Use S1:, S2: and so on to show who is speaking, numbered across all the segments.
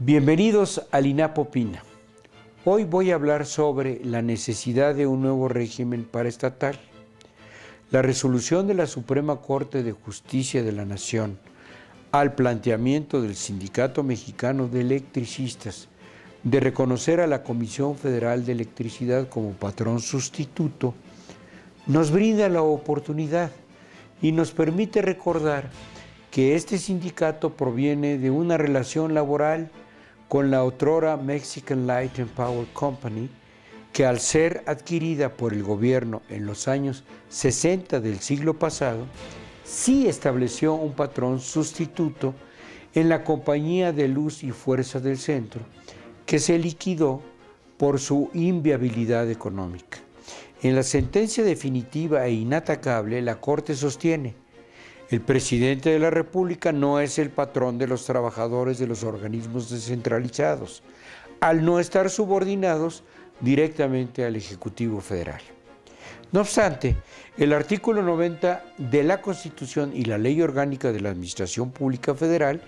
S1: Bienvenidos al INAP Opina. Hoy voy a hablar sobre la necesidad de un nuevo régimen paraestatal. La resolución de la Suprema Corte de Justicia de la Nación al planteamiento del Sindicato Mexicano de Electricistas de reconocer a la Comisión Federal de Electricidad como patrón sustituto nos brinda la oportunidad y nos permite recordar que este sindicato proviene de una relación laboral con la otrora Mexican Light and Power Company, que al ser adquirida por el gobierno en los años 60 del siglo pasado, sí estableció un patrón sustituto en la Compañía de Luz y Fuerza del Centro, que se liquidó por su inviabilidad económica. En la sentencia definitiva e inatacable, la Corte sostiene: el presidente de la República no es el patrón de los trabajadores de los organismos descentralizados, al no estar subordinados directamente al Ejecutivo Federal. No obstante, el artículo 90 de la Constitución y la Ley Orgánica de la Administración Pública Federal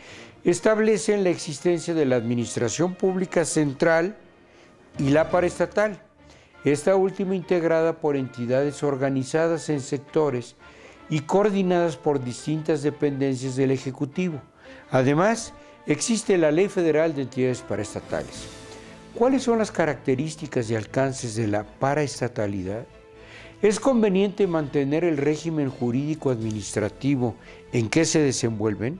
S1: establecen la existencia de la Administración Pública Central y la paraestatal, esta última integrada por entidades organizadas en sectores y coordinadas por distintas dependencias del Ejecutivo. Además, existe la Ley Federal de Entidades Paraestatales. ¿Cuáles son las características y alcances de la paraestatalidad? ¿Es conveniente mantener el régimen jurídico administrativo en que se desenvuelven?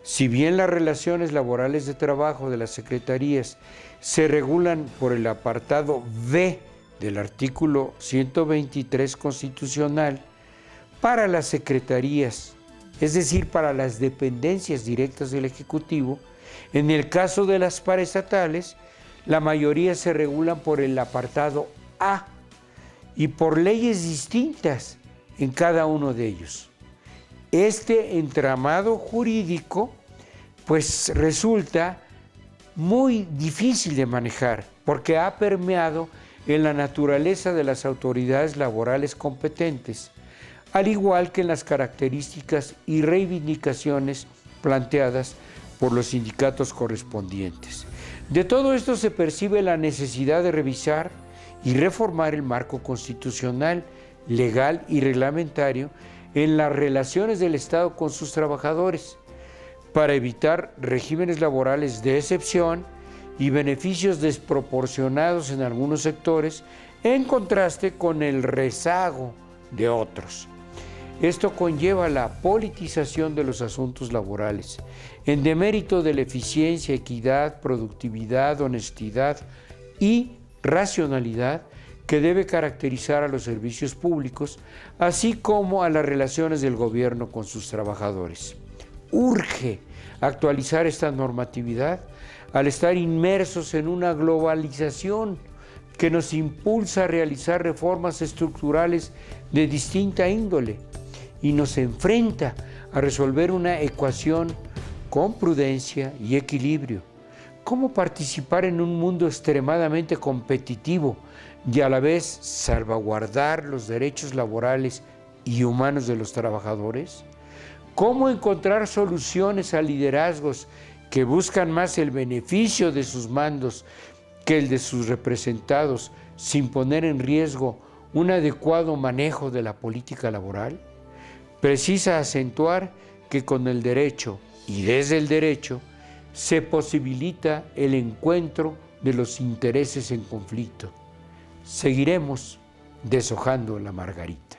S1: Si bien las relaciones laborales de trabajo de las secretarías se regulan por el apartado B del artículo 123 constitucional, para las secretarías, es decir, para las dependencias directas del Ejecutivo, en el caso de las paraestatales, la mayoría se regulan por el apartado A y por leyes distintas en cada uno de ellos. Este entramado jurídico, pues resulta muy difícil de manejar porque ha permeado en la naturaleza de las autoridades laborales competentes, al igual que en las características y reivindicaciones planteadas por los sindicatos correspondientes. De todo esto se percibe la necesidad de revisar y reformar el marco constitucional, legal y reglamentario en las relaciones del Estado con sus trabajadores, para evitar regímenes laborales de excepción y beneficios desproporcionados en algunos sectores, en contraste con el rezago de otros. Esto conlleva la politización de los asuntos laborales, en demérito de la eficiencia, equidad, productividad, honestidad y racionalidad que debe caracterizar a los servicios públicos, así como a las relaciones del gobierno con sus trabajadores. Urge actualizar esta normatividad al estar inmersos en una globalización que nos impulsa a realizar reformas estructurales de distinta índole y nos enfrenta a resolver una ecuación con prudencia y equilibrio. ¿Cómo participar en un mundo extremadamente competitivo y a la vez salvaguardar los derechos laborales y humanos de los trabajadores? ¿Cómo encontrar soluciones a liderazgos que buscan más el beneficio de sus mandos que el de sus representados, sin poner en riesgo un adecuado manejo de la política laboral? Precisa acentuar que con el derecho y desde el derecho se posibilita el encuentro de los intereses en conflicto. Seguiremos deshojando la margarita.